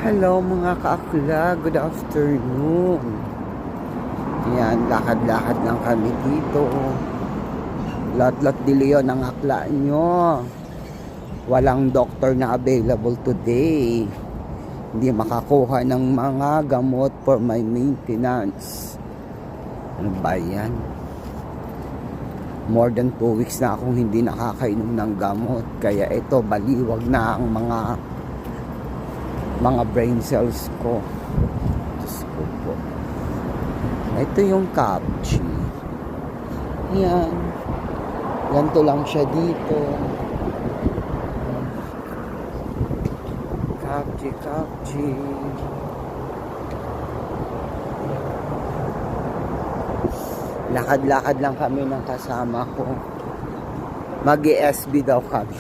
Hello mga kaakla, good afternoon. Yan, lakad-lakad lang kami dito. Lot-lot diliyon ang akla nyo. Walang doktor na available today. Hindi makakuha ng mga gamot for my maintenance. Ano ba yan? More than 2 weeks na akong hindi nakakainom ng gamot. Kaya ito, baliwag na ang mga brain cells ko. Diyos ko po. Ito yung Capchi. Yan. Ganito lang siya dito. Capchi. Lakad-lakad lang kami ng kasama ko. Mag-ESB daw kami.